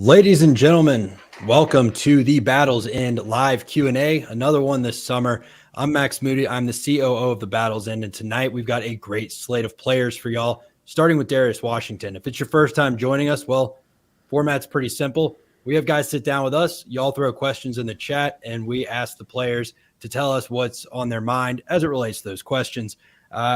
Ladies and gentlemen, welcome to the Battles End live Q&A, another one this summer. I'm Max Moody. I'm the COO of the Battles End, and tonight we've got a great slate of players for y'all, starting with Darius Washington. If it's your first time joining us, well, format's pretty simple. We have guys sit down with us. Y'all throw questions in the chat, and we ask the players to tell us what's on their mind as it relates to those questions.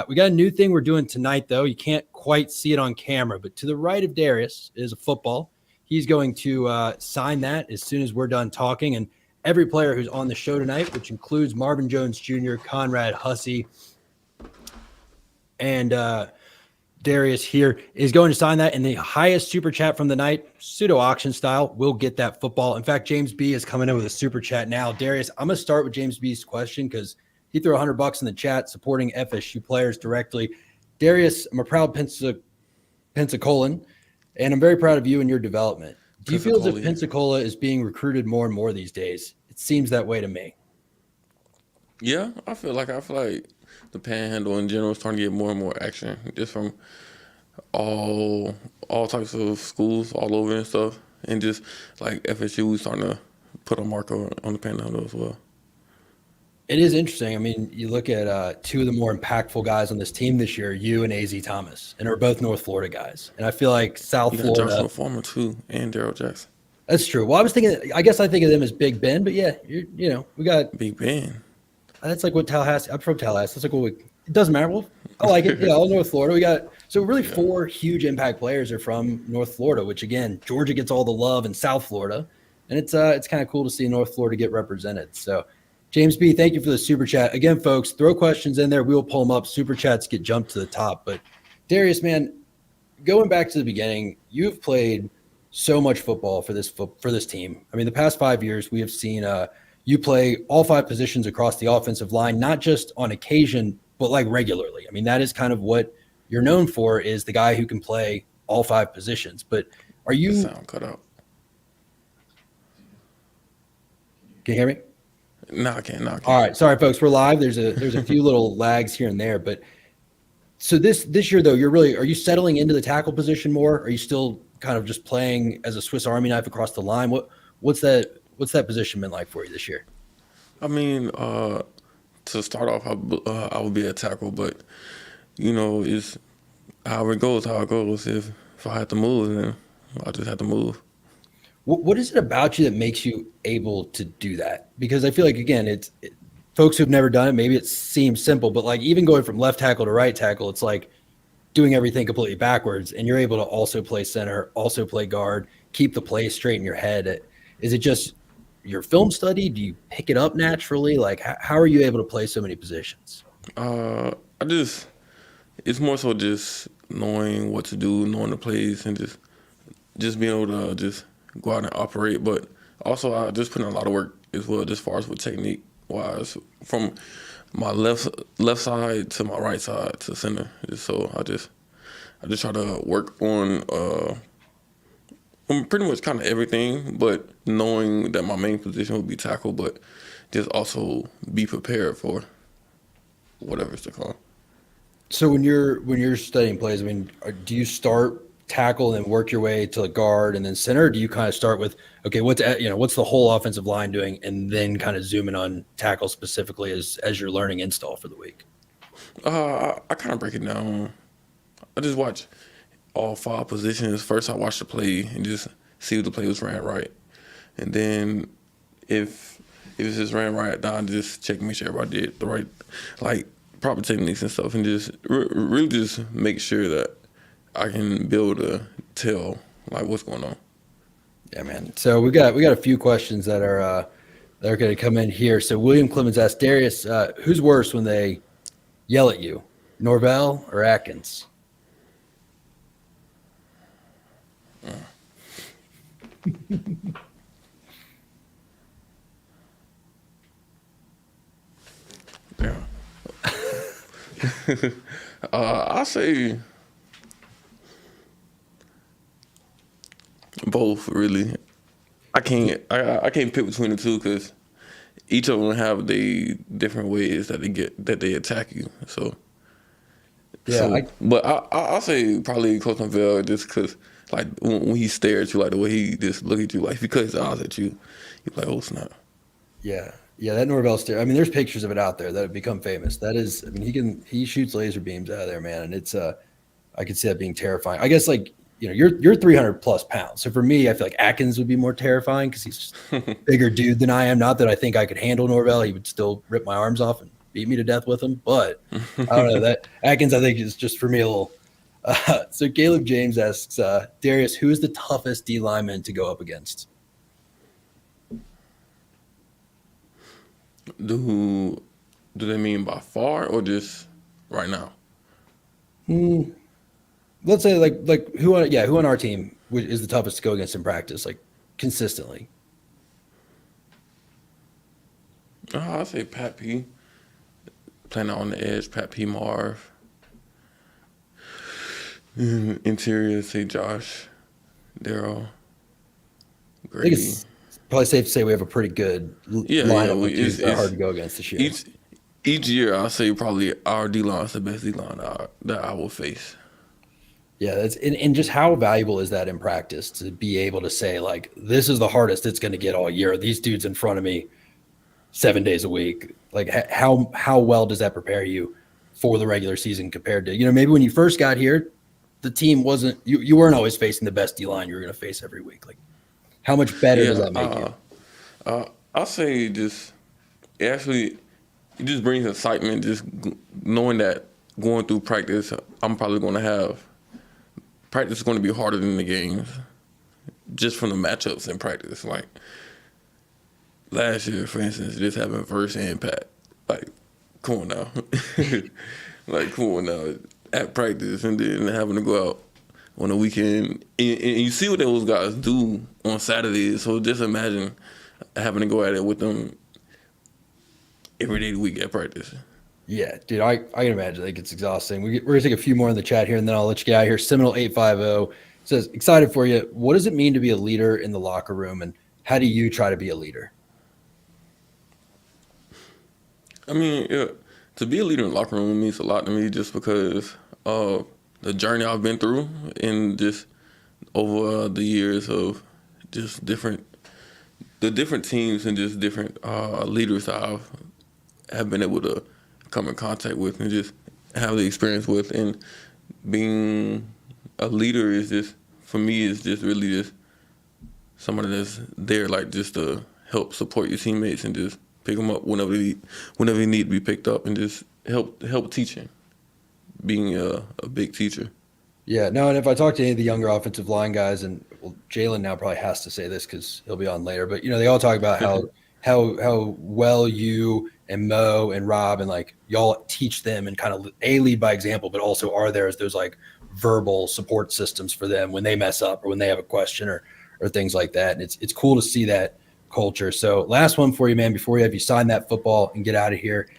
We got a new thing we're doing tonight, though. You can't quite see it on camera, but to the right of Darius is a football. He's going to sign that as soon as we're done talking. And every player who's on the show tonight, which includes Marvin Jones Jr., Conrad, Hussey, and Darius here, is going to sign that. And the highest super chat from the night, pseudo auction style, will get that football. In fact, James B is coming in with a super chat now. Darius, I'm going to start with James B's question because he threw $100 in the chat supporting FSU players directly. Darius, I'm a proud Pensacolian. And I'm very proud of you and your development. Do you feel as if Pensacola is being recruited more and more these days? It seems that way to me. Yeah, I feel like the Panhandle in general is starting to get more and more action, just from all types of schools all over and stuff, and just like FSU, we starting to put a marker on the Panhandle as well. It is interesting. I mean, you look at two of the more impactful guys on this team this year, you and AZ Thomas, and are both North Florida guys. And I feel like South Florida. Joshua Farmer too, and Daryl Jackson. That's true. Well, I was thinking, I guess I think of them as Big Ben, but yeah, we got Big Ben. That's like what Tallahassee. I'm from Tallahassee. That's like what it doesn't matter. Well, I like it. Yeah, all North Florida. We got four huge impact players are from North Florida, which again, Georgia gets all the love in South Florida, and it's kind of cool to see North Florida get represented. So. James B., thank you for the super chat. Again, folks, throw questions in there. We will pull them up. Super chats get jumped to the top. But Darius, man, going back to the beginning, you've played so much football for this team. I mean, the past 5 years, we have seen you play all five positions across the offensive line, not just on occasion, but like regularly. I mean, that is kind of what you're known for, is the guy who can play all five positions. But are you? The sound cut out. Can you hear me? No, I can't. All right. Sorry, folks. We're live. There's a few little lags here and there. But so this year, though, are you settling into the tackle position more? Are you still kind of just playing as a Swiss Army knife across the line? What's that position been like for you this year? I mean, to start off, I would be a tackle, but, it's how it goes. If I have to move, then I just have to move. What is it about you that makes you able to do that? Because I feel like, again, folks who've never done it, maybe it seems simple, but like even going from left tackle to right tackle, it's like doing everything completely backwards, and you're able to also play center, also play guard, keep the play straight in your head. Is it just your film study? Do you pick it up naturally? Like, how are you able to play so many positions? It's more so just knowing what to do, knowing the plays, and just being able to just go out and operate. But also I just put in a lot of work as well, just as far as with technique wise, from my left side to my right side to center. So I just try to work on pretty much kind of everything, but knowing that my main position would be tackle, but just also be prepared for whatever's to come. So when you're studying plays, I mean, do you start tackle and work your way to guard and then center? Or do you kind of start with, okay, what's the whole offensive line doing, and then kind of zoom in on tackle specifically as you're learning install for the week? I kind of break it down. I just watch all five positions. First, I watch the play and just see if the play was ran right, and then if it's just ran right, then I just check, make sure everybody did the right, like proper techniques and stuff, and just really just make sure that I can be able to tell like what's going on. Yeah, man. So we got a few questions that are going to come in here. So William Clemens asked Darius, who's worse when they yell at you, Norvell or Atkins? Yeah. I say both, really. I can't pick between the two because each of them have the different ways that they attack you. So Yeah, but I'll say probably Coach Norvell just because Like when he stares at you, like the way he just look at you, like if he cut his eyes at you, you're like, oh snap. Yeah. Yeah, that Norvell stare. I mean, there's pictures of it out there that have become famous. That is, I mean, he shoots laser beams out of there, man. And it's I could see that being terrifying. I guess like, you're 300 plus pounds. So for me, I feel like Atkins would be more terrifying because he's just a bigger dude than I am. Not that I think I could handle Norvell. He would still rip my arms off and beat me to death with them. But I don't know, that Atkins, I think, is just for me a little. So Caleb James asks, Darius, who is the toughest D lineman to go up against? Do they mean by far or just right now? Let's say like who on our team is the toughest to go against in practice, like consistently? I'd say Pat P. Playing out on the edge, Pat P. Marv. Interior, say Josh, Daryl, I think Grady. it's probably safe to say we have a pretty good lineup of dudes that are hard to go against this year. Each year, I'll say probably our D-line is the best D-line that I will face. Yeah, that's and just how valuable is that in practice to be able to say, like, this is the hardest it's going to get all year. These dudes in front of me 7 days a week. Like, how well does that prepare you for the regular season compared to, maybe when you first got here, the team wasn't – you weren't always facing the best D-line you were going to face every week. Like, how much better does that make you? I'll say just – it just brings excitement just knowing that going through practice, I'm probably going to have – practice is going to be harder than the games just from the matchups in practice. Like last year, for instance, just having Verse and Pat. Like, come on now. Like, come on now. At practice and then having to go out on the weekend. And you see what those guys do on Saturdays. So just imagine having to go at it with them every day of the week at practice. Yeah, dude, I can imagine. Like, it's exhausting. We're going to take a few more in the chat here, and then I'll let you get out of here. Seminole 850 says, excited for you. What does it mean to be a leader in the locker room, and how do you try to be a leader? I mean, to be a leader in the locker room means a lot to me just because of the journey I've been through and just over the years of just different teams and just different leaders I have been able to come in contact with and just have the experience with. And being a leader is just, for me, is just really just somebody that's there, like, just to help support your teammates and just pick them up whenever they need to be picked up and just help teaching, being a big teacher. Yeah, no, and if I talk to any of the younger offensive line guys, and Jaylen now probably has to say this because he'll be on later, but they all talk about how well you and Mo and Rob and like y'all teach them and kind of lead by example, but also are there as those like verbal support systems for them when they mess up or when they have a question or things like that. And it's cool to see that culture. So last one for you, man, before we have you sign that football and get out of here.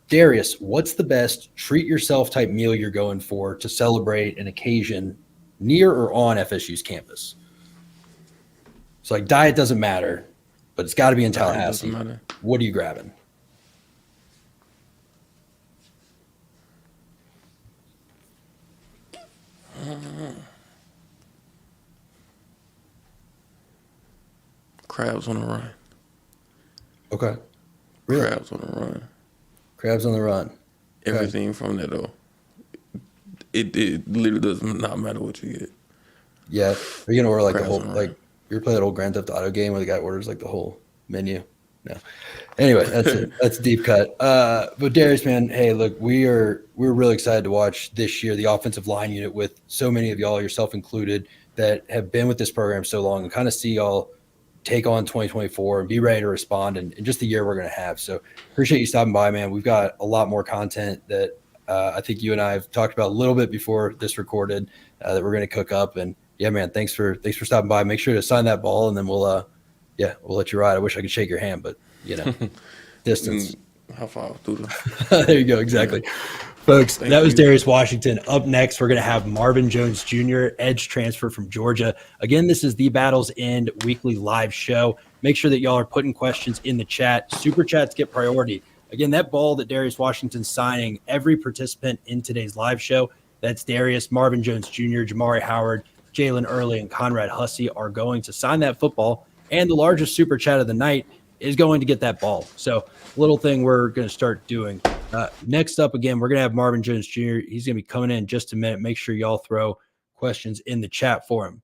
Darius, what's the best treat yourself type meal you're going for to celebrate an occasion near or on FSU's campus? So like diet doesn't matter, but it's got to be in Tallahassee. Doesn't matter. What are you grabbing? Crabs on the run. Okay. Really? Crabs on the run. Crabs on the run. Everything from that, though. It literally does not matter what you get. Yeah. Are you going to order like Crabs the whole, like, you ever play that old Grand Theft Auto game where the guy orders like the whole menu? No. Anyway, that's it. That's a deep cut. But Darius, man, hey, look, we're really excited to watch this year the offensive line unit with so many of y'all, yourself included, that have been with this program so long and kind of see y'all take on 2024 and be ready to respond and just the year we're going to have. So appreciate you stopping by, man. We've got a lot more content that I think you and I have talked about a little bit before this recorded that we're going to cook up. And yeah, man, thanks for stopping by. Make sure to sign that ball and then we'll let you ride. I wish I could shake your hand, but distance. How far through There you go. Exactly. Folks, that was Darius Washington. Up next, we're going to have Marvin Jones Jr., edge transfer from Georgia. Again, this is the Battles End weekly live show. Make sure that y'all are putting questions in the chat. Super chats get priority. Again, that ball that Darius Washington's signing, every participant in today's live show That's Darius, Marvin Jones Jr., Jamari Howard, Jaylen Early, and Conrad Hussey are going to sign that football. And the largest super chat of the night is going to get that ball. So little thing we're going to start doing. Next up, again, we're going to have Marvin Jones Jr. He's going to be coming in just a minute. Make sure y'all throw questions in the chat for him.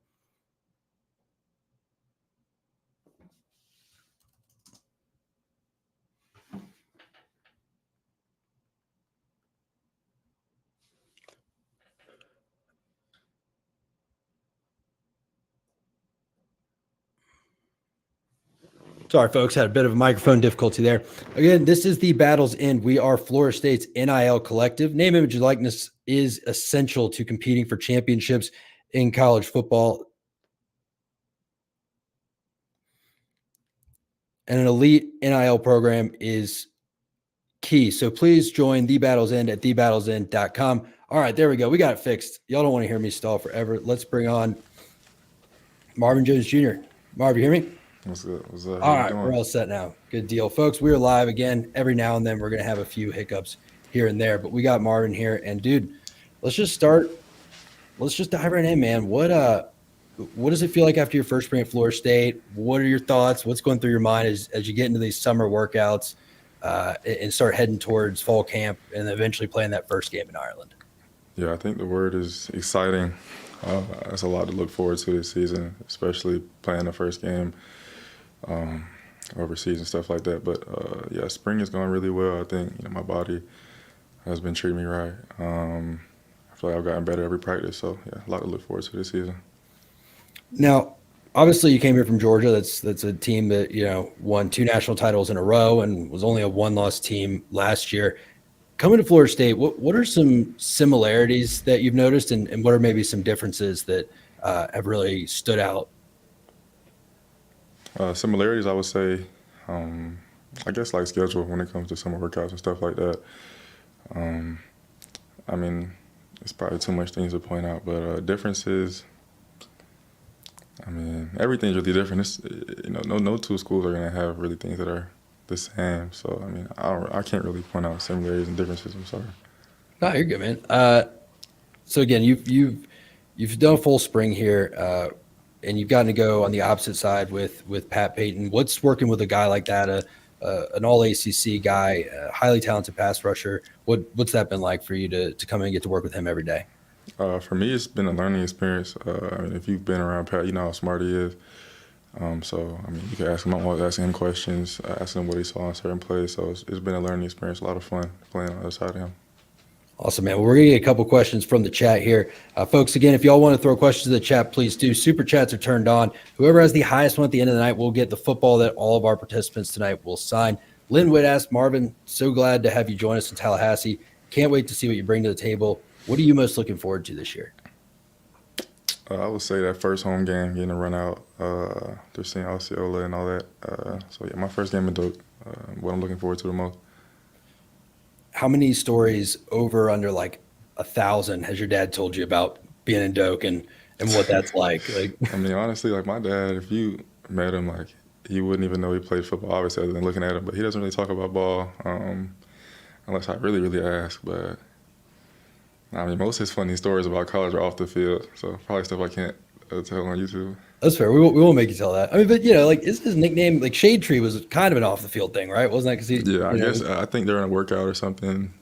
Sorry, folks, had a bit of a microphone difficulty there. Again, this is the Battle's End. We are Florida State's NIL collective. Name, image, and likeness is essential to competing for championships in college football. And an elite NIL program is key. So please join The Battle's End at thebattlesend.com. All right, there we go. We got it fixed. Y'all don't want to hear me stall forever. Let's bring on Marvin Jones Jr. Marv, you hear me? What's good? What's up? All right, we're all set now. Good deal. Folks, we are live again. Every now and then we're going to have a few hiccups here and there, but we got Marvin here. And, dude, let's just start. Let's just dive right in, man. What does it feel like after your first spring at Florida State? What are your thoughts? What's going through your mind as you get into these summer workouts and start heading towards fall camp and eventually playing that first game in Ireland? Yeah, I think the word is exciting. That's a lot to look forward to this season, especially playing the first game overseas and stuff like that. But yeah, spring is going really well. I think my body has been treating me right. I feel like I've gotten better every practice. So yeah, a lot to look forward to this season. Now, obviously, you came here from Georgia. That's a team that won 2 national titles in a row and was only a 1-loss team last year. Coming to Florida State, what are some similarities that you've noticed, and what are maybe some differences that have really stood out? Similarities, I would say, I guess like schedule when it comes to summer workouts and stuff like that. I mean, it's probably too much things to point out, but differences, I mean, everything's really different. It's, no two schools are going to have really things that are the same. So, I mean, I can't really point out similarities and differences. I'm sorry. No, you're good, man. So again, you've done a full spring here, and you've gotten to go on the opposite side with Pat Payton. What's working with a guy like that, an all ACC guy, a highly talented pass rusher? What's that been like for you to come in and get to work with him every day? For me, it's been a learning experience. I mean, if you've been around Pat, you know how smart he is. So, I mean, you can ask him. I'm always asking him questions, asking him what he saw on certain plays. So it's been a learning experience, a lot of fun playing on the other side of him. Awesome, man. Well, we're going to get a couple questions from the chat here. Folks, again, if y'all want to throw questions to the chat, please do. Super chats are turned on. Whoever has the highest one at the end of the night will get the football that all of our participants tonight will sign. Lynn Witt asked, Marvin, so glad to have you join us in Tallahassee. Can't wait to see what you bring to the table. What are you most looking forward to this year? I would say that first home game, getting a run out, just seeing Osceola and all that. So, yeah, my first game in Doak, what I'm looking forward to the most. How many stories over under like 1,000 has your dad told you about being in Doak and what that's like? I mean, honestly, like my dad, if you met him, like he wouldn't even know he played football, obviously, other than looking at him. But he doesn't really talk about ball unless I really, really ask. But I mean, most of his funny stories about college are off the field, so probably stuff I can't tell on YouTube. That's fair. We won't make you tell that. I mean, but like, is his nickname like Shade Tree was kind of an off the field thing, right? Wasn't that because he? Yeah, I guess I think during a workout or something,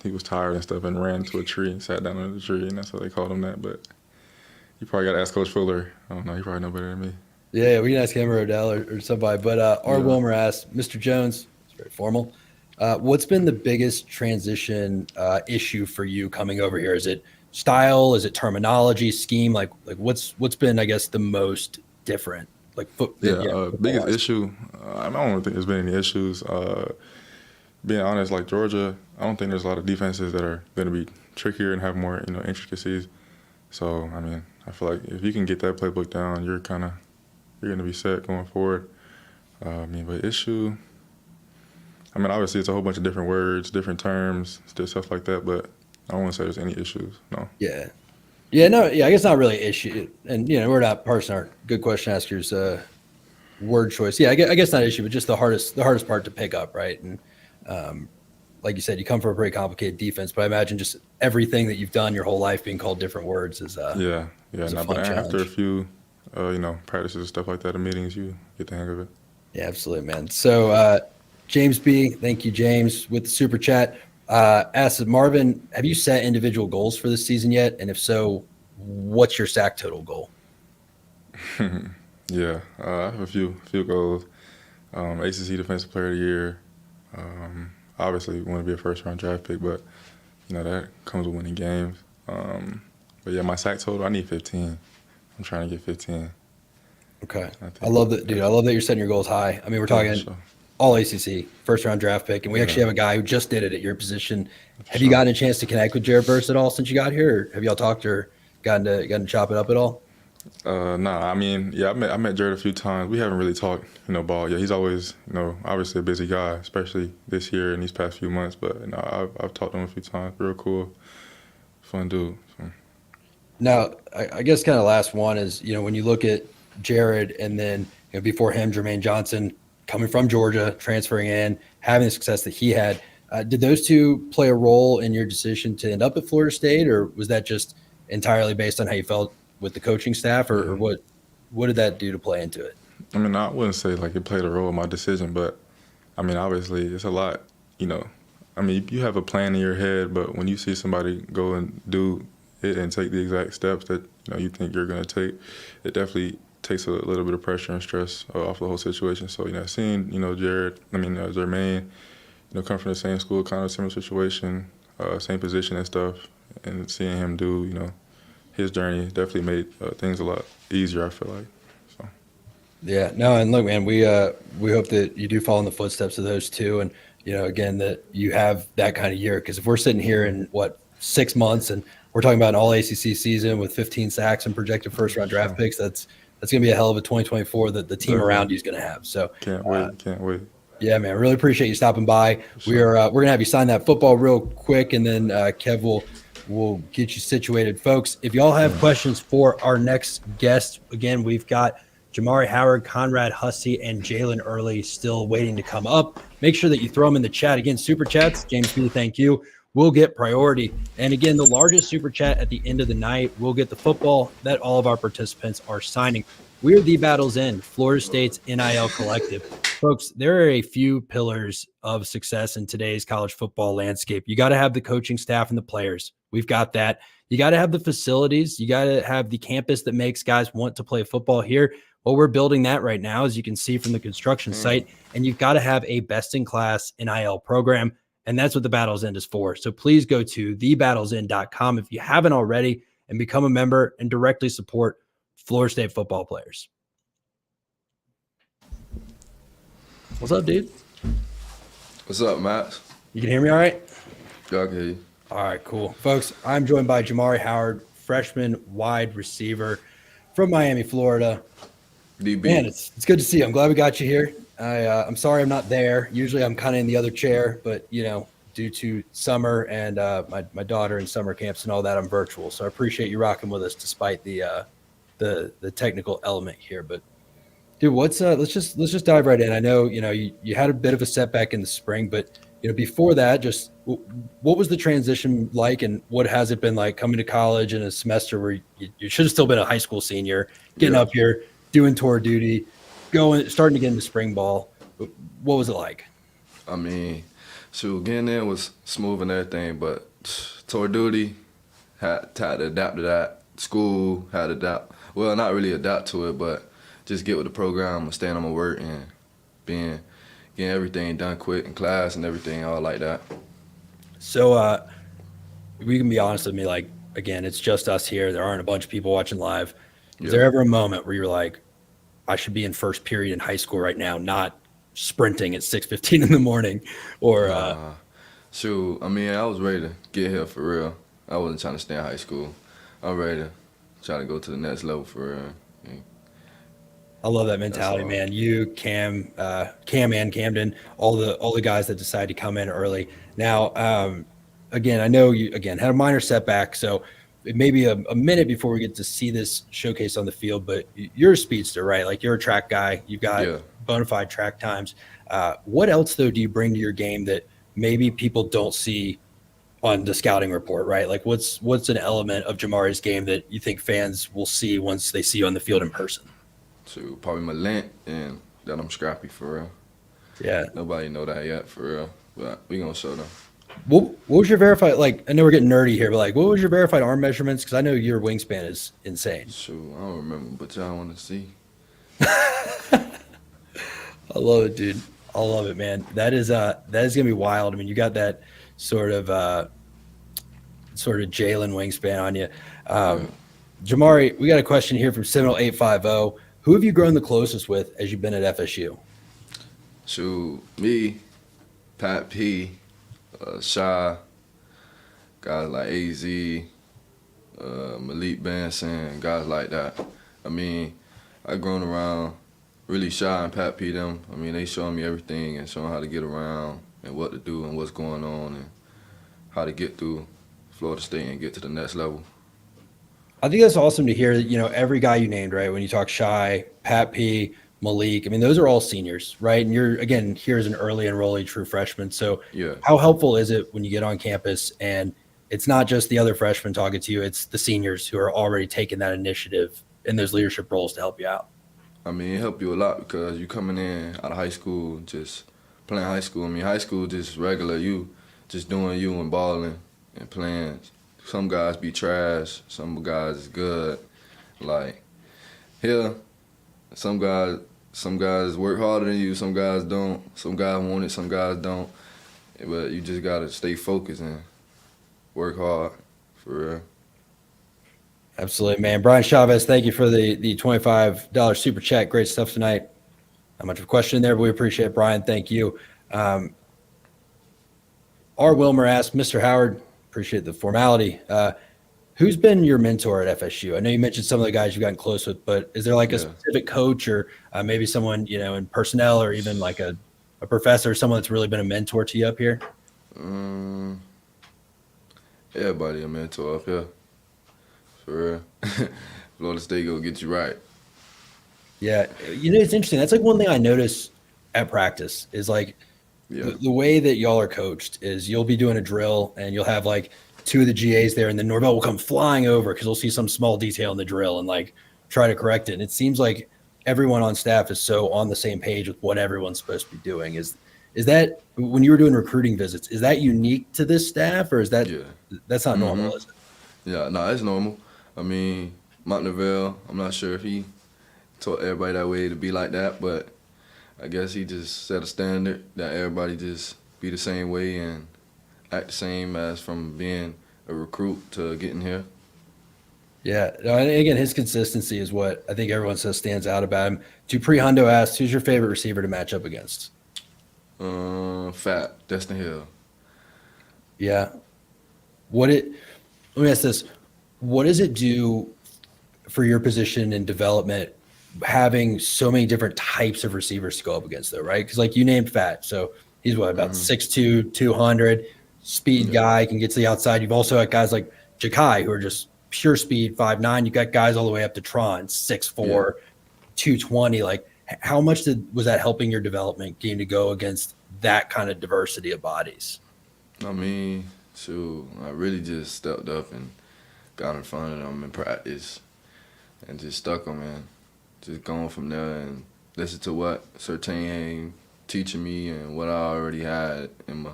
he was tired and stuff and ran to a tree and sat down under the tree, and that's why they called him that. But you probably got to ask Coach Fuller. I don't know. He probably know better than me. Yeah, we can ask him or Odell or somebody. But R. Wilmer asked, Mr. Jones, it's very formal. What's been the biggest transition issue for you coming over here? Is it style? Is it terminology, scheme? Like what's been, I guess, the most different? Biggest issue. I don't think there's been any issues. Being honest, like Georgia, I don't think there's a lot of defenses that are going to be trickier and have more, intricacies. So, I mean, I feel like if you can get that playbook down, you're going to be set going forward. But issue, I mean, obviously it's a whole bunch of different words, different terms, stuff like that, but I don't want to say there's any issues, no. Yeah. I guess not really an issue. And, we're not parsing our good question askers word choice. Yeah, I guess not an issue, but just the hardest part to pick up, right? And like you said, you come from a pretty complicated defense, but I imagine just everything that you've done your whole life being called different words is yeah. is a No, fun but after a challenge. few, practices and stuff like that and meetings, you get the hang of it. Yeah, absolutely, man. So, James B, thank you, James, with the super chat. Asks Marvin, have you set individual goals for this season yet? And if so, what's your sack total goal? Yeah, I have a few goals. ACC Defensive Player of the Year. Obviously, want to be a first-round draft pick, but that comes with winning games. But yeah, my sack total, I need 15. I'm trying to get 15. Okay. I love that, dude. I love that you're setting your goals high. I mean, we're talking sure. all ACC, first-round draft pick, and we actually have a guy who just did it at your position. Have you gotten a chance to connect with Jared Burst at all since you got here, or have y'all talked or gotten to chop it up at all? Nah, I mean, yeah, I met Jared a few times. We haven't really talked, ball. Yeah, he's always, obviously a busy guy, especially this year and these past few months. But I've talked to him a few times. Real cool, fun dude. So. Now, I guess kind of last one is, when you look at Jared and then before him, Jermaine Johnson coming from Georgia, transferring in, having the success that he had. Did those two play a role in your decision to end up at Florida State, or was that just entirely based on how you felt with the coaching staff, or what did that do to play into it? I mean, I wouldn't say like it played a role in my decision, but I mean, obviously it's a lot, I mean, you have a plan in your head, but when you see somebody go and do it and take the exact steps that, you think you're going to take, it definitely takes a little bit of pressure and stress off the whole situation. So, seeing, Jermaine, come from the same school, kind of similar situation, same position and stuff, and seeing him do, his journey definitely made things a lot easier, I feel like. So. Yeah, no, and look, man, we hope that you do follow in the footsteps of those two, and again that you have that kind of year. Because if we're sitting here in 6 months and we're talking about an all ACC season with 15 sacks and projected first round draft picks, that's going to be a hell of a 2024 that the team around you is going to have. So can't wait. Yeah, man, really appreciate you stopping by. Sure. We're gonna have you sign that football real quick, and then Kev will get you situated, folks. If y'all have questions for our next guest, again, we've got Jamari Howard, Conrad Hussey, and Jaylen Early still waiting to come up. Make sure that you throw them in the chat. Again, super chats, James B, thank you. We'll get priority. And again, the largest super chat at the end of the night will get the football that all of our participants are signing. We're the Battles End, Florida State's NIL collective. Folks, there are a few pillars of success in today's college football landscape. You got to have the coaching staff and the players. We've got that. You got to have the facilities. You got to have the campus that makes guys want to play football here. Well, we're building that right now, as you can see from the construction site. And you've got to have a best-in-class NIL program, and that's what the Battles End is for. So please go to thebattlesend.com if you haven't already and become a member and directly support Florida State football players. What's up, dude? What's up, Matt? You can hear me all right? Yeah, I can hear you. All right, cool. Folks, I'm joined by Jamari Howard, freshman wide receiver from Miami, Florida. DB. Man, it's good to see you. I'm glad we got you here. I'm sorry I'm not there. Usually I'm kind of in the other chair, but, due to summer and my daughter in summer camps and all that, I'm virtual. So I appreciate you rocking with us despite the technical element here. But dude, let's just dive right in. I know, you had a bit of a setback in the spring, but before that, just what was the transition like, and what has it been like coming to college in a semester where you should have still been a high school senior, getting up here, doing tour duty, starting to get into spring ball. What was it like? I mean, getting in was smooth and everything, but tour duty had to adapt to that. School had to adapt. Well, not really adapt to it, but just get with the program and staying on my work and getting everything done quick in class and everything, all like that. So we can be honest with me, like, again, it's just us here. There aren't a bunch of people watching live. Is there ever a moment where you're like, I should be in first period in high school right now, not sprinting at 6:15 in the morning? Or I was ready to get here for real. I wasn't trying to stay in high school. I'm ready to try to go to the next level for real. I love that mentality, man. You, Cam and Camden, all the guys that decide to come in early. Now, again, I know you had a minor setback, so it may be a minute before we get to see this showcase on the field. But you're a speedster, right? Like, you're a track guy. You've got bona fide track times. What else though do you bring to your game that maybe people don't see on the scouting report, right? Like what's an element of Jamari's game that you think fans will see once they see you on the field in person? So probably my length and that I'm scrappy for real. Yeah. Nobody know that yet for real, but we gonna show them. What was your verified, like, I know we're getting nerdy here, but like, what was your verified arm measurements? Because I know your wingspan is insane. Shoot, I don't remember, but y'all want to see. I love it, dude. I love it, man. That is gonna be wild. I mean, you got that sort of Jaylen wingspan on you. Jamari, we got a question here from Seminole 850. Who have you grown the closest with as you've been at FSU? Shoot, me, Pat P, Shy, guys like AZ, Malik Benson, guys like that. I mean, I grown around really Shy and Pat P them. I mean, they showing me everything and showing how to get around and what to do and what's going on and how to get through Florida State and get to the next level. I think that's awesome to hear that, you know, every guy you named, right? When you talk Shy, Pat P, Malik, I mean, those are all seniors, right? And you're, again, here as an early enrollee true freshman. So Yeah. how helpful is it when you get on campus and it's not just the other freshmen talking to you, it's the seniors who are already taking that initiative in those leadership roles to help you out? I mean, it helped you a lot because you coming in out of high school, just playing high school. I mean, high school just regular, you just doing you and balling and playing. Some guys be trash, some guys is good. Like, here, some guys work harder than you, some guys don't. Some guys want it, some guys don't. But you just gotta stay focused and work hard, for real. Absolutely, man. Brian Chavez, thank you for the $25 super chat. Great stuff tonight. Not much of a question there, but we appreciate it, Brian. Thank you. R. Wilmer asked, Mr. Howard, appreciate the formality. Who's been your mentor at FSU? I know you mentioned some of the guys you've gotten close with, but is there like a specific coach or maybe someone, you know, in personnel or even like a professor, someone that's really been a mentor to you up here? Everybody a mentor up here. For real. Florida State gonna get you right. Yeah. You know, it's interesting. That's like one thing I notice at practice is like the way that y'all are coached is you'll be doing a drill and you'll have like two of the GAs there and then Norvell will come flying over because they'll see some small detail in the drill and like try to correct it. And it seems like everyone on staff is so on the same page with what everyone's supposed to be doing. Is that when you were doing recruiting visits, is that unique to this staff or is that that's not normal, is it? Yeah, no, it's normal. I mean, Mont Norvell, I'm not sure if he taught everybody that way to be like that, but I guess he just set a standard that everybody just be the same way and act the same as from being a recruit to getting here. Yeah. And again, his consistency is what I think everyone says stands out about him. Dupree Hundo asked, who's your favorite receiver to match up against? Fat, Destin Hill. Yeah. Let me ask this. What does it do for your position and development having so many different types of receivers to go up against though, right? Because like you named Fat. So he's what, about 6'2", 200, speed guy, can get to the outside. You've also got guys like Jakai who are just pure speed, 5'9". You've got guys all the way up to Tron, 6'4", 220. Like how much was that helping your development game to go against that kind of diversity of bodies? I mean, shoot, I really just stepped up and got in front of them in practice and just stuck them and just going from there and listen to what Sertain teaching me and what I already had in my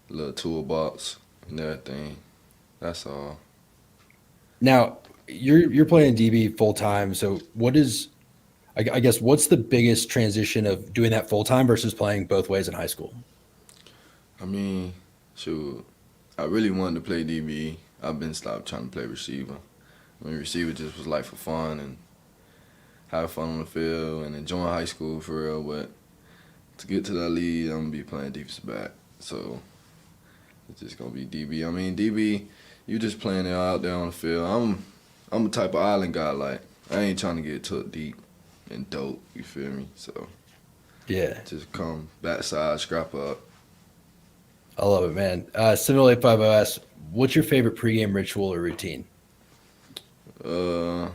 little toolbox and everything. That's all. Now, you're playing DB full time. So what is, I guess, what's the biggest transition of doing that full time versus playing both ways in high school? I mean, shoot, I really wanted to play DB. I've been stopped trying to play receiver. I mean, receiver just was like for fun and have fun on the field and enjoying high school for real. But to get to that league, I'm gonna be playing defensive back. So it's just gonna be DB. I mean, DB, you just playing it out there on the field. I'm a type of island guy. Like I ain't trying to get took deep and dope. You feel me? So yeah, just come backside, scrap up. I love it, man. Seminole 850 asks, what's your favorite pregame ritual or routine? So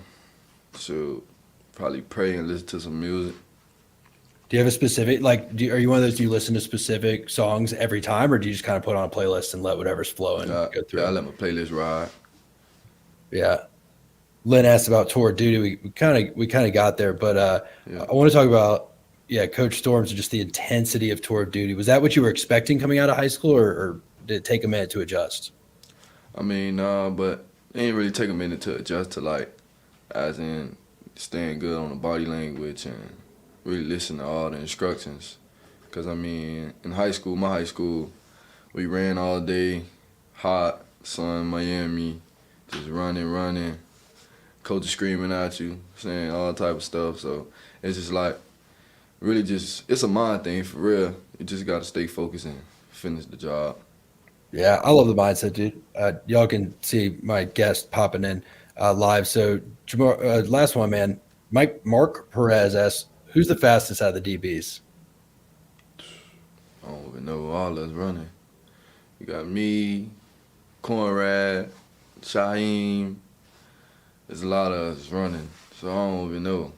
probably pray and listen to some music. Do you have a specific, like, are you one of those, do you listen to specific songs every time, or do you just kind of put on a playlist and let whatever's flowing go through? Yeah, I let my playlist ride. Yeah. Lynn asked about tour of duty. We kind of got there, but I want to talk about, Coach Storms and just the intensity of tour of duty. Was that what you were expecting coming out of high school, or did it take a minute to adjust? I mean, nah, but it ain't really take a minute to adjust to, like, as in staying good on the body language and really listen to all the instructions. Because, I mean, in my high school, we ran all day, hot, sun, Miami, just running. Coach is screaming at you, saying all type of stuff. So it's just like, really just, it's a mind thing for real. You just got to stay focused and finish the job. Yeah, I love the mindset, dude. Y'all can see my guest popping in live. So, Jamar, last one, man. Mark Perez asks, who's the fastest out of the DBs? I don't even know. All us running. You got me, Conrad, Shaheem. There's a lot of us running, so I don't even know.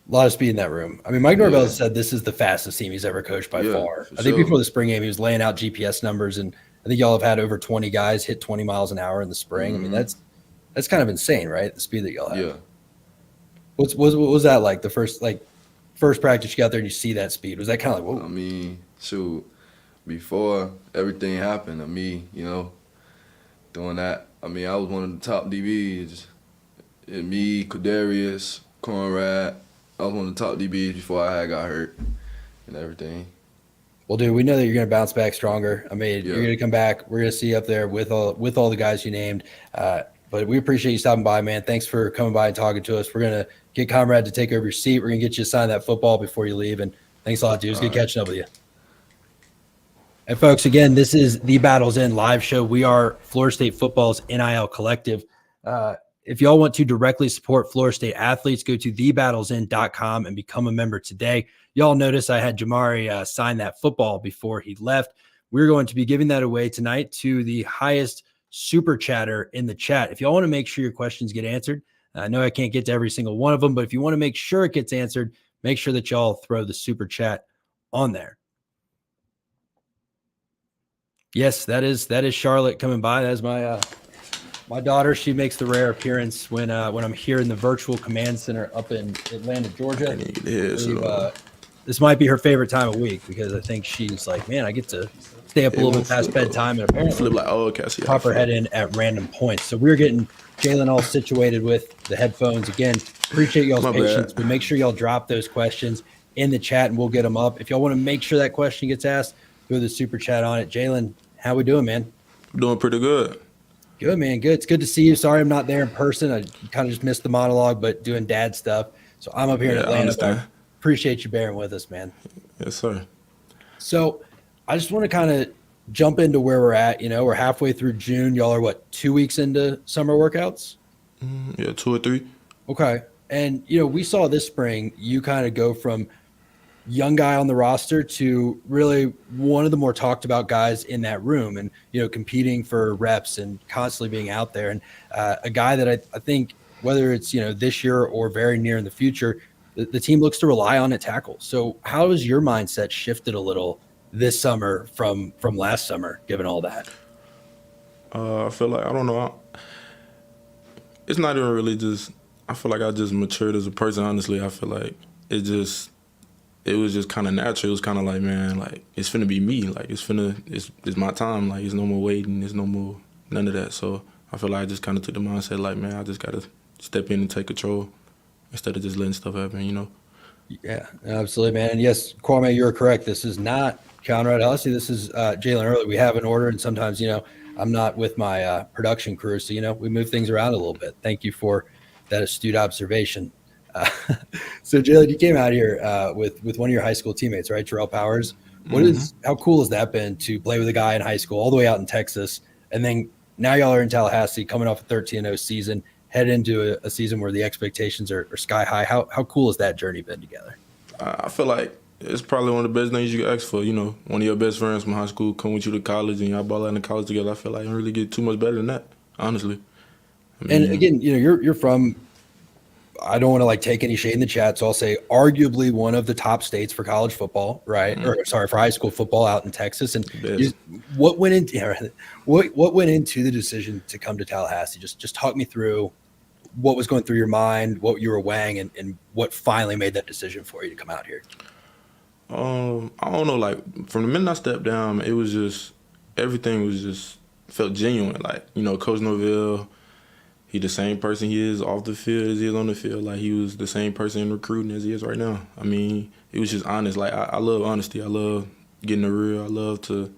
A lot of speed in that room. I mean, Mike Norvell said this is the fastest team he's ever coached by far. I think before the spring game, he was laying out GPS numbers, and I think y'all have had over 20 guys hit 20 miles an hour in the spring. I mean, that's kind of insane, right? The speed that y'all have. Yeah. What was that like? The first practice you got there and you see that speed. Was that kind of like, whoa? I mean, shoot, before everything happened to me, doing that, I mean, I was one of the top DBs. And me, Darius, Conrad, I was one of the top DBs before I got hurt and everything. Well, dude, we know that you're going to bounce back stronger. I mean, you're going to come back. We're going to see you up there with all the guys you named. But we appreciate you stopping by, man. Thanks for coming by and talking to us. We're going to get Conrad to take over your seat. We're going to get you to sign that football before you leave. And thanks a lot, dude. It was good catching up with you. And, folks, again, this is the Battles In live show. We are Florida State football's NIL collective. If y'all want to directly support Florida State athletes, go to thebattlesin.com and become a member today. Y'all notice I had Jamari sign that football before he left. We're going to be giving that away tonight to the highest super chatter in the chat. If y'all want to make sure your questions get answered, I know I can't get to every single one of them, but if you want to make sure it gets answered, make sure that y'all throw the super chat on there. Yes, that is Charlotte coming by. That is my daughter. She makes the rare appearance when I'm here in the virtual command center up in Atlanta, Georgia. This might be her favorite time of week because I think she's like, man, I get to stay up a little bit past bedtime and apparently pop her head in at random points. So we're getting Jaylen all situated with the headphones. Again, appreciate y'all's patience, but make sure y'all drop those questions in the chat and we'll get them up. If y'all want to make sure that question gets asked, throw the super chat on it. Jaylen, how we doing, man? Doing pretty good. Good, man. Good. It's good to see you. Sorry I'm not there in person. I kind of just missed the monologue, but doing dad stuff. So I'm up here in Atlanta. I appreciate you bearing with us, man. Yes, sir. So I just want to kind of jump into where we're at. We're halfway through June. Y'all are, 2 weeks into summer workouts? Yeah, 2 or 3. Okay. And, we saw this spring you kind of go from young guy on the roster to really one of the more talked about guys in that room and, competing for reps and constantly being out there. And a guy that I think whether it's, this year or very near in the future, the team looks to rely on at tackle. So how has your mindset shifted a little this summer from last summer, given all that? I feel like, I don't know. It's not even really just, I feel like I just matured as a person, honestly. I feel like it was just kind of natural. It was kind of like, man, like, it's finna be me. Like, it's my time. Like, there's no more waiting. There's no more, none of that. So I feel like I just kind of took the mindset, like, man, I just got to step in and take control instead of just letting stuff happen, Yeah, absolutely, man. And yes, Kwame, you're correct. This is not Conrad Hussey. This is Jaylen Early. We have an order, and sometimes, I'm not with my production crew. So, we move things around a little bit. Thank you for that astute observation. So Jaylen, you came out here with one of your high school teammates, right? Terrell Powers. How cool has that been to play with a guy in high school all the way out in Texas? And then now y'all are in Tallahassee coming off a 13-0 season, head into a season where the expectations are sky high. How cool has that journey been together? I feel like it's probably one of the best things you can ask for. One of your best friends from high school come with you to college and y'all ball out in college together. I feel like you don't really get too much better than that, honestly. And again, you're from I don't want to like take any shade in the chat, so I'll say arguably one of the top states for college football, right? Mm-hmm. Or sorry, for high school football out in Texas. And Yes. what went into what went into the decision to come to Tallahassee? Just talk me through what was going through your mind, what you were weighing, and what finally made that decision for you to come out here. I don't know. Like from the minute I stepped down, it was just everything was just felt genuine. Like Coach Norvell. He the same person he is off the field as he is on the field. Like he was the same person in recruiting as he is right now. I mean, it was just honest. Like I love honesty. I love getting the real. I love to,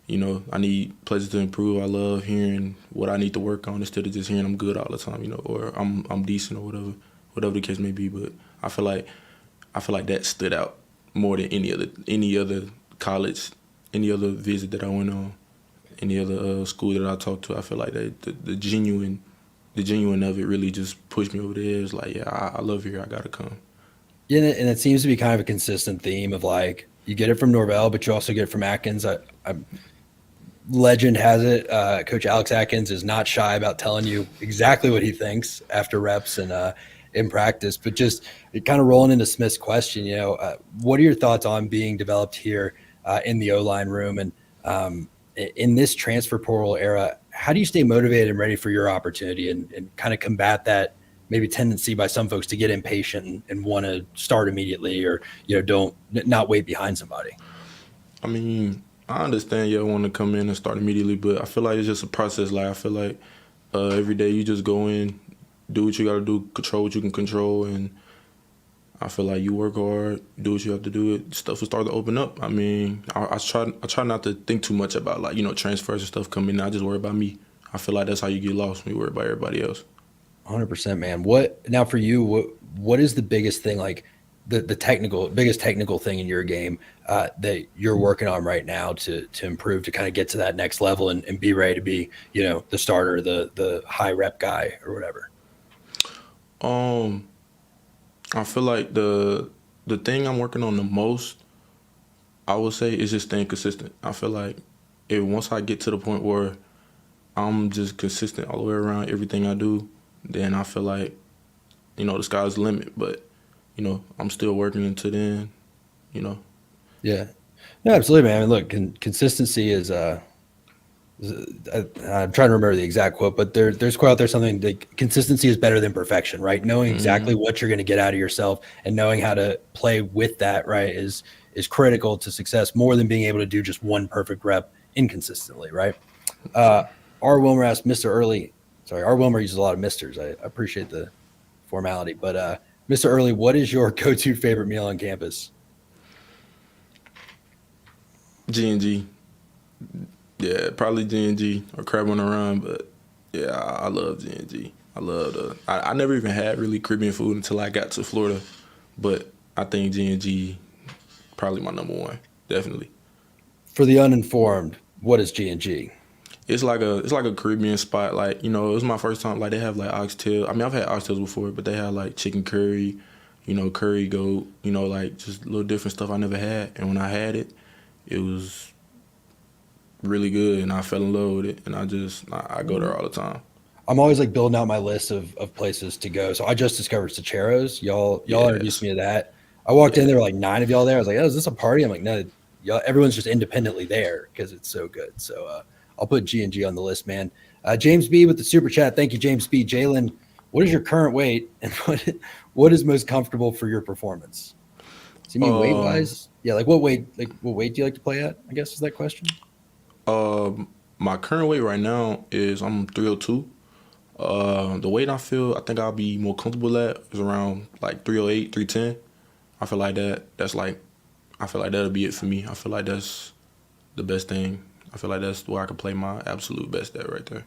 I need places to improve. I love hearing what I need to work on instead of just hearing I'm good all the time, or I'm decent or whatever the case may be. But I feel like that stood out more than any other college, any other visit that I went on, any other school that I talked to. I feel like the genuine of it really just pushed me over the edge. Like, yeah, I love here. I gotta come. Yeah, and it seems to be kind of a consistent theme of like you get it from Norvell, but you also get it from Atkins. Legend has it, Coach Alex Atkins is not shy about telling you exactly what he thinks after reps and in practice. But just kind of rolling into Smith's question, what are your thoughts on being developed here in the O-line room and in this transfer portal era? How do you stay motivated and ready for your opportunity and kind of combat that maybe tendency by some folks to get impatient and want to start immediately or, not wait behind somebody? I mean, I understand y'all want to come in and start immediately, but I feel like it's just a process. Like I feel like every day you just go in, do what you got to do, control what you can control, and I feel like you work hard, do what you have to do. Stuff will start to open up. I mean, I try not to think too much about transfers and stuff coming. I just worry about me. I feel like that's how you get lost when you worry about everybody else. 100%, man. Now for you? What is the biggest thing, like the biggest technical thing in your game that you're working on right now to improve, to kind of get to that next level and be ready to be the starter, the high rep guy or whatever? I feel like the thing I'm working on the most, I would say, is just staying consistent. I feel like once I get to the point where I'm just consistent all the way around everything I do, then I feel like, the sky's the limit. But, I'm still working until then, Yeah. No, absolutely, man. I mean, look, consistency is I'm trying to remember the exact quote, but there's a quote out there, something like consistency is better than perfection, right? Knowing exactly what you're going to get out of yourself and knowing how to play with that, right, is critical to success more than being able to do just one perfect rep inconsistently, right? R. Wilmer asked Mr. Early, R. Wilmer uses a lot of misters. I appreciate the formality, but Mr. Early, what is your go-to favorite meal on campus? G&G. Yeah, probably G&G or crab on the run, but yeah, I love G&G. I never even had really Caribbean food until I got to Florida, but I think G&G probably my number one, definitely. For the uninformed, what is G&G? It's like a Caribbean spot. Like, it was my first time. Like, they have like oxtail. I mean, I've had oxtails before, but they have like chicken curry, curry goat, like just little different stuff I never had. And when I had it, it was really good, and I fell in love with it, and I go there all the time. I'm always like building out my list of places to go. So I just discovered Sacheros. Y'all introduced me to that. I walked in, there were like 9 of y'all there. I was like, oh, is this a party? I'm like, no, y'all, everyone's just independently there because it's so good. So I'll put G&G on the list, man. James B with the super chat. Thank you, James B. Jaylen, what is your current weight and what is most comfortable for your performance? So you mean weight wise? Yeah, like what weight do you like to play at? I guess is that question. My current weight right now is I'm 302. The weight I think I'll be more comfortable at is around like 308, 310. I feel like that'll be it for me. I feel like that's the best thing. I feel like that's where I can play my absolute best at right there.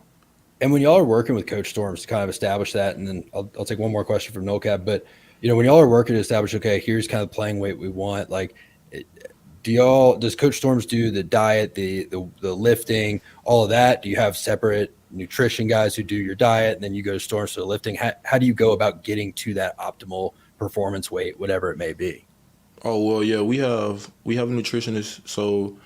And when y'all are working with Coach Storms to kind of establish that, and then I'll take one more question from NoCap, but when y'all are working to establish, okay, here's kind of playing weight we want, like does Coach Storms do the diet, the lifting, all of that? Do you have separate nutrition guys who do your diet, and then you go to Storms for the lifting? How do you go about getting to that optimal performance weight, whatever it may be? Oh, well, yeah, we have a nutritionist. So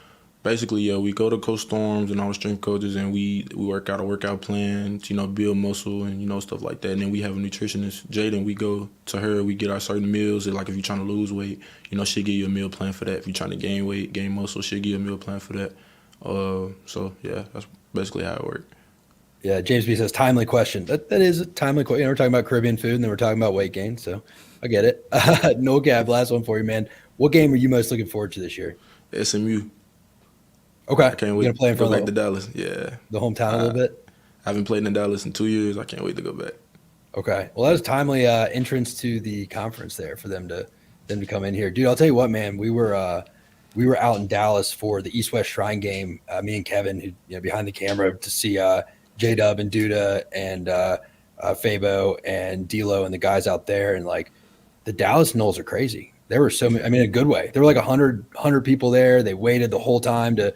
Basically, yeah, we go to Coach Storms and our strength coaches, and we work out a workout plan to, build muscle and, stuff like that. And then we have a nutritionist, Jaylen. We go to her. We get our certain meals. And like if you're trying to lose weight, she'll give you a meal plan for that. If you're trying to gain weight, gain muscle, she'll give you a meal plan for that. So, yeah, that's basically how it works. Yeah, James B says, timely question. That is a timely question. We're talking about Caribbean food, and then we're talking about weight gain, so I get it. No Gab, last one for you, man. What game are you most looking forward to this year? SMU. Okay. I can't wait to play in to go front back of to Dallas. Yeah. the hometown a little bit? I haven't played in Dallas in 2 years. I can't wait to go back. Okay. Well, that was timely entrance to the conference there for them to come in here. Dude, I'll tell you what, man. We were out in Dallas for the East-West Shrine game, me and Kevin, who behind the camera, to see J-Dub and Duda and Fabo and D'Lo and the guys out there. And, like, the Dallas Knolls are crazy. There were so many, in a good way. There were like 100 people there. They waited the whole time to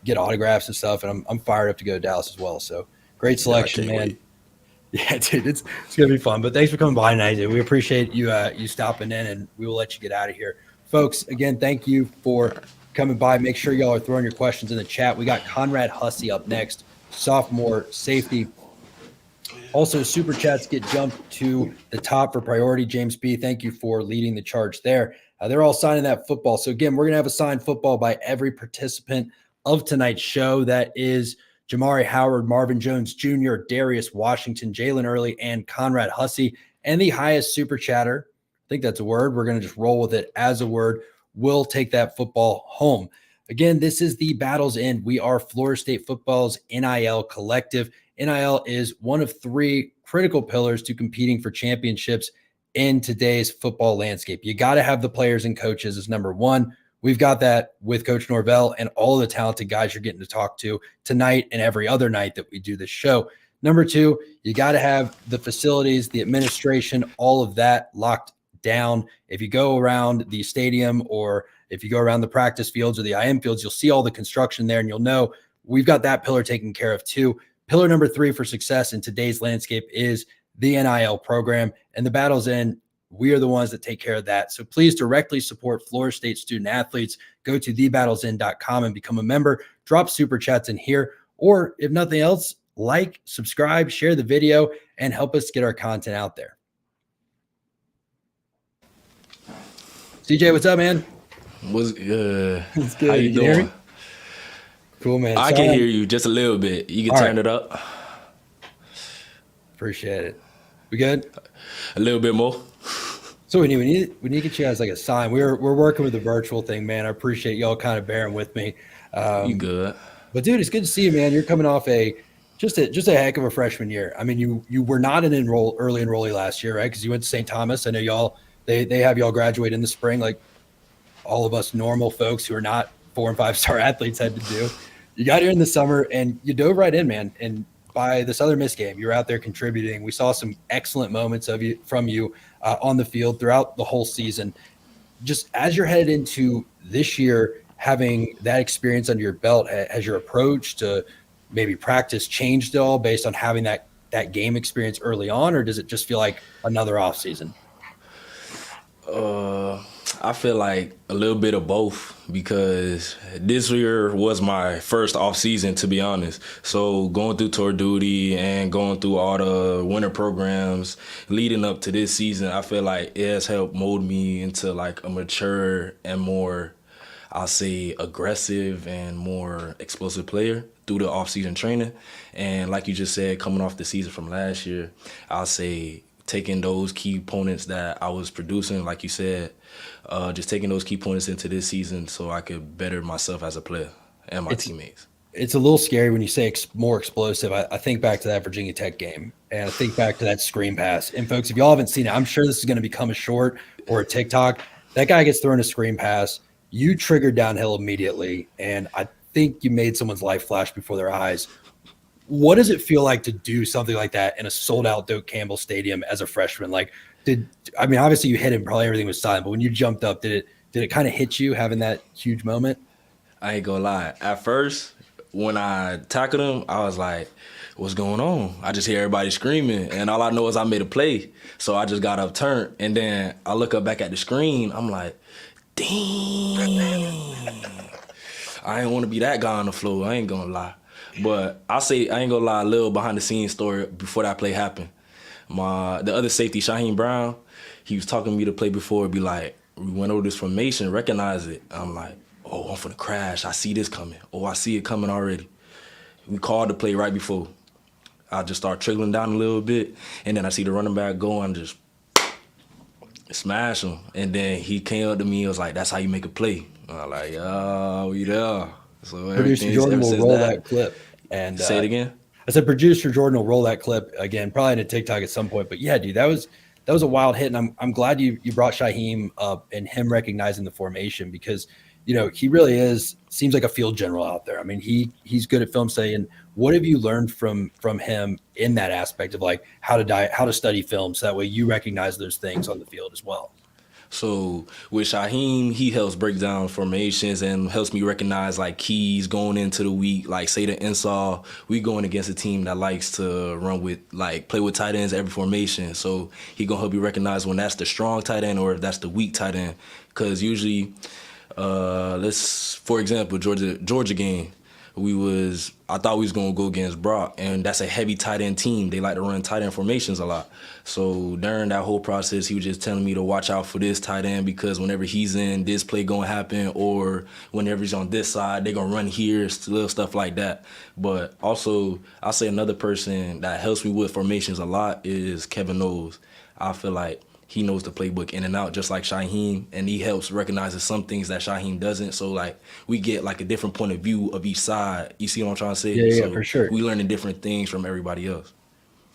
get autographs and stuff. And I'm fired up to go to Dallas as well. So great selection, man. Wait. Yeah, dude, it's gonna be fun. But thanks for coming by tonight, dude. We appreciate you stopping in, and we will let you get out of here, folks. Again, thank you for coming by. Make sure y'all are throwing your questions in the chat. We got Conrad Hussey up next, sophomore safety. Also, super chats get jumped to the top for priority. James B, thank you for leading the charge there. They're all signing that football. So, again, we're going to have a signed football by every participant of tonight's show. That is Jamari Howard, Marvin Jones Jr., Darius Washington, Jaylen Early, and Conrad Hussey. And the highest super chatter, I think that's a word, we're going to just roll with it as a word, will take that football home. Again, this is the Battle's End. We are Florida State football's NIL collective. NIL is one of three critical pillars to competing for championships in today's football landscape. You got to have the players and coaches as number one. We've got that with Coach Norvell and all the talented guys you're getting to talk to tonight and every other night that we do this show. Number two, you got to have the facilities, the administration, all of that locked down. If you go around the stadium or if you go around the practice fields or the IM fields, you'll see all the construction there, and you'll know we've got that pillar taken care of too. Pillar number three for success in today's landscape is the NIL program, and the Battle's End. We are the ones that take care of that. So please directly support Florida State student athletes. Go to thebattlesend.com and become a member. Drop super chats in here, or if nothing else, like, subscribe, share the video, and help us get our content out there. CJ, what's up, man? What's good? It's good. How you can hear doing? me? Cool, man. I can hear you just a little bit. You can All turn right. it up Appreciate it. We good? a little bit more. So we need to get you guys like a sign. We're working with the virtual thing, man. I appreciate y'all kind of bearing with me. You good? But dude, it's good to see you, man. You're coming off just a heck of a freshman year. I mean, you were not an early enrollee last year, right? Because you went to St. Thomas. I know y'all they have y'all graduate in the spring, like all of us normal folks who are not 4- and 5-star athletes had to do. You got here in the summer and you dove right in, man. And by the Southern Miss game, you're out there contributing. We saw some excellent moments from you on the field throughout the whole season. Just as you're headed into this year, having that experience under your belt, has your approach to maybe practice changed at all based on having that game experience early on, or does it just feel like another off season? I feel like a little bit of both, because this year was my first off season, to be honest. So going through tour duty and going through all the winter programs leading up to this season, I feel like it has helped mold me into like a mature and more, I'll say, aggressive and more explosive player through the off-season training. And like you just said, coming off the season from last year, I'll say taking those key components that I was producing, like you said, just taking those key points into this season so I could better myself as a player and my teammates. It's a little scary when you say more explosive. I think back to that Virginia Tech game, and I think back to that screen pass. And folks, if y'all haven't seen it, I'm sure this is going to become a short or a TikTok. That guy gets thrown a screen pass. You triggered downhill immediately, and I think you made someone's life flash before their eyes. What does it feel like to do something like that in a sold-out Doak Campbell Stadium as a freshman? Like, obviously you hit him, probably everything was silent, but when you jumped up, did it kind of hit you having that huge moment? I ain't gonna lie. At first, when I tackled him, I was like, what's going on? I just hear everybody screaming, and all I know is I made a play. So I just got upturned, and then I look up back at the screen. I'm like, dang. I ain't want to be that guy on the floor. I ain't gonna lie. But I ain't gonna lie, a little behind the scenes story before that play happened. The other safety, Shaheem Brown, he was talking to me to play before, be like, we went over this formation, recognize it. I'm like, oh, I'm finna crash. I see this coming. Oh, I see it coming already. We called the play right before. I just start trickling down a little bit, and then I see the running back going, just smash him. And then he came up to me and was like, that's how you make a play. I'm like, oh, we there. So Producer Jordan will roll that clip. And say it again. I said producer Jordan will roll that clip again, probably in a TikTok at some point. But yeah, dude, that was a wild hit, and I'm glad you brought Shaheem up and him recognizing the formation, because he really seems like a field general out there. I mean, he's good at film study. And what have you learned from him in that aspect of like how to study film, so that way you recognize those things on the field as well? So with Shaheem, he helps break down formations and helps me recognize like keys going into the week. Like say the insall, we going against a team that likes to play with tight ends every formation. So he gonna help you recognize when that's the strong tight end or if that's the weak tight end. Because usually, for example, Georgia game, I thought we was gonna go against Brock, and that's a heavy tight end team. They like to run tight end formations a lot. So during that whole process, he was just telling me to watch out for this tight end, because whenever he's in, this play gonna happen, or whenever he's on this side, they gonna run here, little stuff like that. But also, I'll say another person that helps me with formations a lot is Kevin Knowles. I feel like he knows the playbook in and out, just like Shaheem, and he helps recognize some things that Shaheem doesn't. So, like, we get, like, a different point of view of each side. You see what I'm trying to say? Yeah, so for sure. We learning different things from everybody else.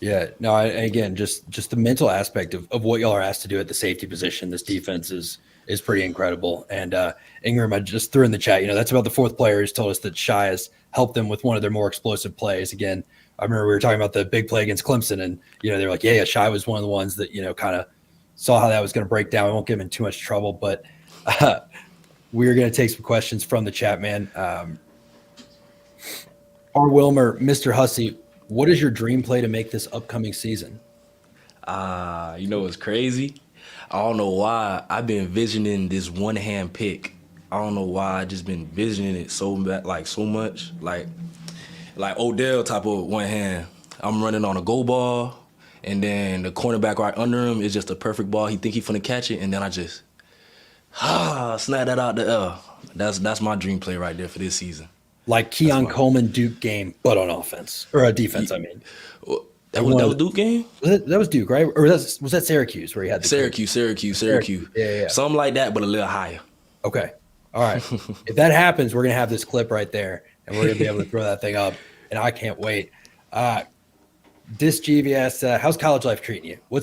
Yeah. No, again, just the mental aspect of what y'all are asked to do at the safety position. This defense is pretty incredible. And Ingram, I just threw in the chat, that's about the fourth player who's told us that Shai has helped them with one of their more explosive plays. Again, I remember we were talking about the big play against Clemson, and, they were like, yeah, Shai was one of the ones that, kind of saw how that was going to break down. We won't give him in too much trouble, but we're going to take some questions from the chat, man. R. Wilmer, Mr. Hussey, what is your dream play to make this upcoming season? It's crazy. I don't know why. I've been envisioning this one-hand pick. I don't know why. I just been envisioning it so much. Like Odell type of one hand. I'm running on a go ball, and then the cornerback right under him is just a perfect ball. He think he finna catch it, and then I just snap that out the air. That's my dream play right there for this season. Like Keon Coleman Duke game, but on offense or defense. I mean, that was Duke game. That was Duke, right? Or was that Syracuse where he had the Syracuse. Yeah. Something like that, but a little higher. Okay, all right. If that happens, we're gonna have this clip right there, and we're gonna be able to throw that thing up, and I can't wait. Dis GV asks, how's college life treating you?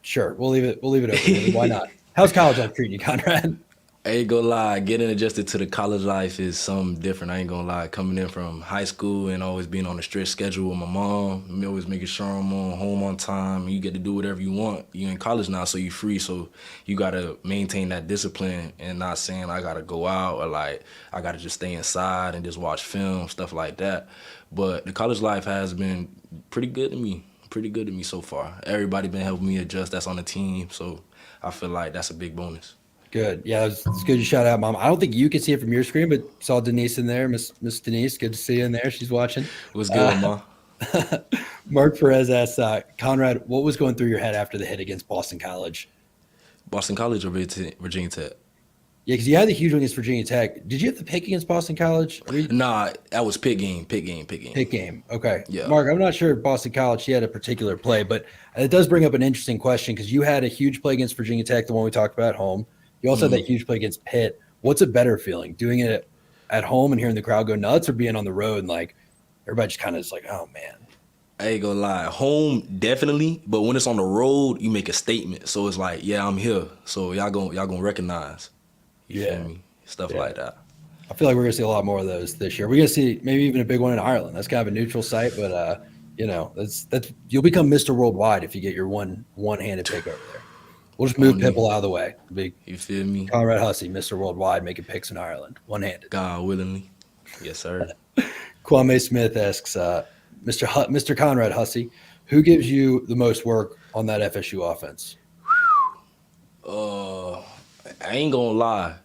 Sure, we'll leave it open. Why not? How's college life treating you, Conrad? I ain't gonna lie, getting adjusted to the college life is something different. I ain't gonna lie, coming in from high school and always being on a strict schedule with my mom, always making sure I'm home on time. You get to do whatever you want. You're in college now, so you're free, so you gotta maintain that discipline and not saying I gotta go out or like I gotta just stay inside and just watch film, stuff like that. But the college life has been pretty good to me so far. Everybody been helping me adjust that's on the team, so I feel like that's a big bonus. Good. Yeah, it's good you shout out, Mom. I don't think you can see it from your screen, but saw Denise in there. Miss Denise, good to see you in there. She's watching. What's good, Mom? Mark Perez asks, Conrad, what was going through your head after the hit against Boston College? Boston College or Virginia Tech? Yeah, because you had the huge one against Virginia Tech. Did you have the pick against Boston College? Nah, that was pick game. Pick game. Okay. Yeah. Mark, I'm not sure if Boston College, she had a particular play, but it does bring up an interesting question because you had a huge play against Virginia Tech, the one we talked about at home. You also had that huge play against Pitt. What's a better feeling, doing it at home and hearing the crowd go nuts, or being on the road and like everybody just kind of is like, oh man? I ain't gonna lie, home definitely, but when it's on the road, you make a statement. So it's like, yeah, I'm here. So y'all gonna recognize. You feel me? Stuff like that. I feel like we're gonna see a lot more of those this year. We're gonna see maybe even a big one in Ireland. That's kind of a neutral site, but that's you'll become Mr. Worldwide if you get your one-handed pick over there. We'll just move Pipple out of the way. You feel me? Conrad Hussey, Mr. Worldwide, making picks in Ireland, one-handed. God willingly. Yes, sir. Kwame Smith asks, Mr. Conrad Hussey, who gives you the most work on that FSU offense? I ain't gonna lie.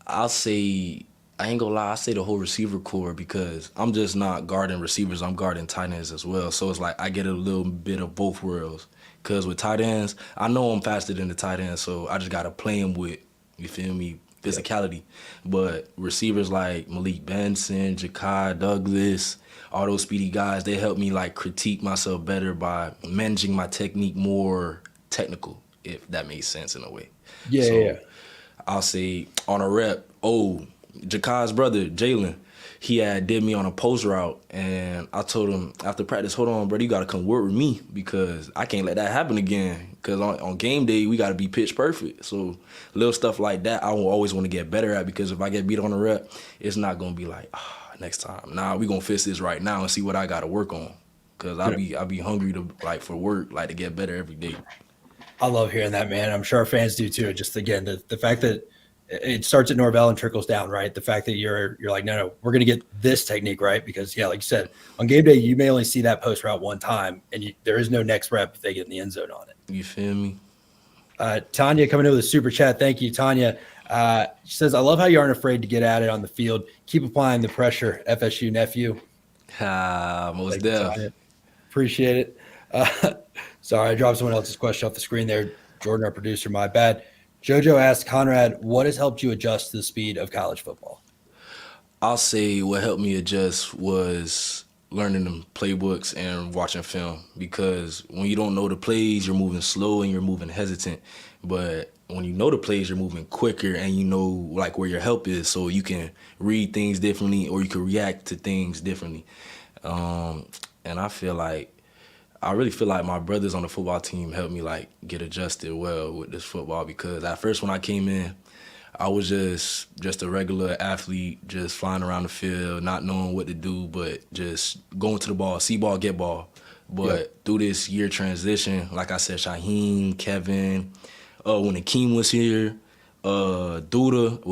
I'll say I ain't gonna lie, I say the whole receiver core because I'm just not guarding receivers, I'm guarding tight ends as well. So it's like I get a little bit of both worlds. Because with tight ends, I know I'm faster than the tight ends, so I just got to play them with, you feel me, physicality. But receivers like Malik Benson, Ja'Kai Douglas, all those speedy guys, they help me like critique myself better by managing my technique more technical, if that makes sense in a way. Yeah, So yeah. I'll say on a rep, Jakai's brother, Jaylen, he had did me on a post route, and I told him after practice, hold on, brother, you got to come work with me because I can't let that happen again because on game day, we got to be pitch perfect. So little stuff like that, I will always want to get better at because if I get beat on a rep, it's not going to be like, next time. Nah, we going to fix this right now and see what I got to work on because I be hungry to like for work, like to get better every day. I love hearing that, man. I'm sure our fans do too. Just again, the fact that it starts at Norvell and trickles down, right? The fact that you're like, no, we're going to get this technique right because, yeah, like you said, on game day, you may only see that post route one time, and there is no next rep if they get in the end zone on it. You feel me? Tanya coming in with a super chat. Thank you, Tanya. She says, I love how you aren't afraid to get at it on the field. Keep applying the pressure, FSU nephew. Most Thank you, deaf. Tanya. Appreciate it. Sorry, I dropped someone else's question off the screen there. Jordan, our producer, my bad. Jojo asked, Conrad, what has helped you adjust to the speed of college football? I'll say what helped me adjust was learning the playbooks and watching film because when you don't know the plays, you're moving slow and you're moving hesitant. But when you know the plays, you're moving quicker and you know like where your help is so you can read things differently or you can react to things differently. And I really feel like my brothers on the football team helped me like get adjusted well with this football because at first when I came in, I was just a regular athlete, just flying around the field, not knowing what to do, but just going to the ball, see ball, get ball. But through this year transition, like I said, Shaheem, Kevin, when Akeem was here, Duda,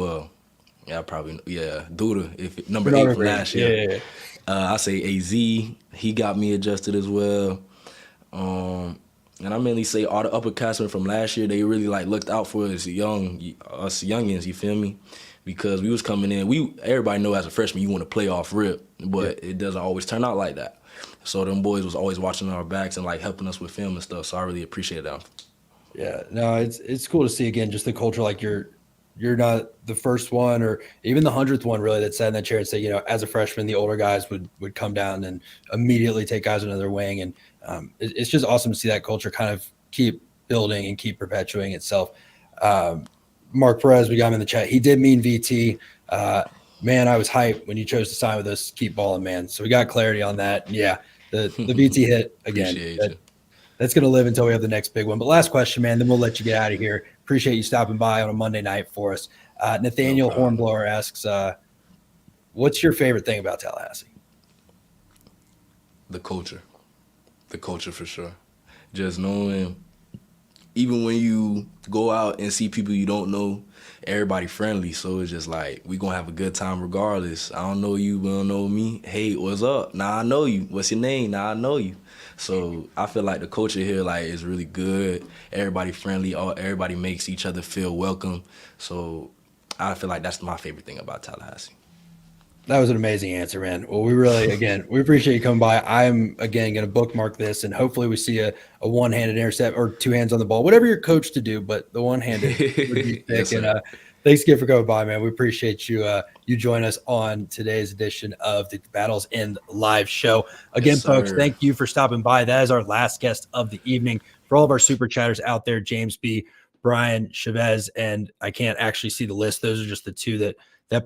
Duda, if number 8 from last year. Yeah. I say AZ, he got me adjusted as well. And I mainly say all the upperclassmen from last year, they really like looked out for us youngins, you feel me? Because we was coming in, everybody know as a freshman you want to play off rip, but it doesn't always turn out like that. So them boys was always watching our backs and like helping us with film and stuff. So I really appreciate them. Yeah, no, it's cool to see again just the culture. Like you're not the first one or even the 100th one really that sat in that chair and say, as a freshman, the older guys would come down and immediately take guys under their wing. And it's just awesome to see that culture kind of keep building and keep perpetuating itself. Mark Perez, we got him in the chat. He did mean VT. Man, I was hyped when you chose to sign with us. Keep balling, man. So we got clarity on that. And yeah, the VT hit again. That's going to live until we have the next big one. But last question, man, then we'll let you get out of here. Appreciate you stopping by on a Monday night for us. Nathaniel Hornblower asks, what's your favorite thing about Tallahassee? The culture. The culture for sure. Just knowing, even when you go out and see people you don't know, everybody friendly. So it's just like, we going to have a good time regardless. I don't know you, you don't know me. Hey, what's up? Nah, I know you. What's your name? Nah, I know you. So I feel like the culture here like is really good. Everybody friendly. Everybody makes each other feel welcome. So I feel like that's my favorite thing about Tallahassee. That was an amazing answer, man. Well, we appreciate you coming by. I'm, again, going to bookmark this, and hopefully we see a one-handed intercept or two hands on the ball, whatever you're coached to do, but the one-handed would be thick. Yes, and thanks again for coming by, man. We appreciate you you join us on today's edition of the Battles End live show. Again, yes, folks, thank you for stopping by. That is our last guest of the evening. For all of our super chatters out there, James B., Brian Chavez, and I can't actually see the list. Those are just the two that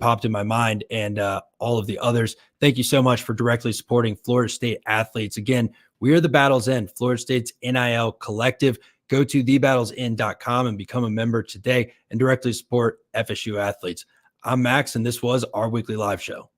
popped in my mind, and all of the others. Thank you so much for directly supporting Florida State athletes. Again, we are the Battles End, Florida State's NIL collective. Go to thebattlesend.com and become a member today and directly support FSU athletes. I'm Max, and this was our weekly live show.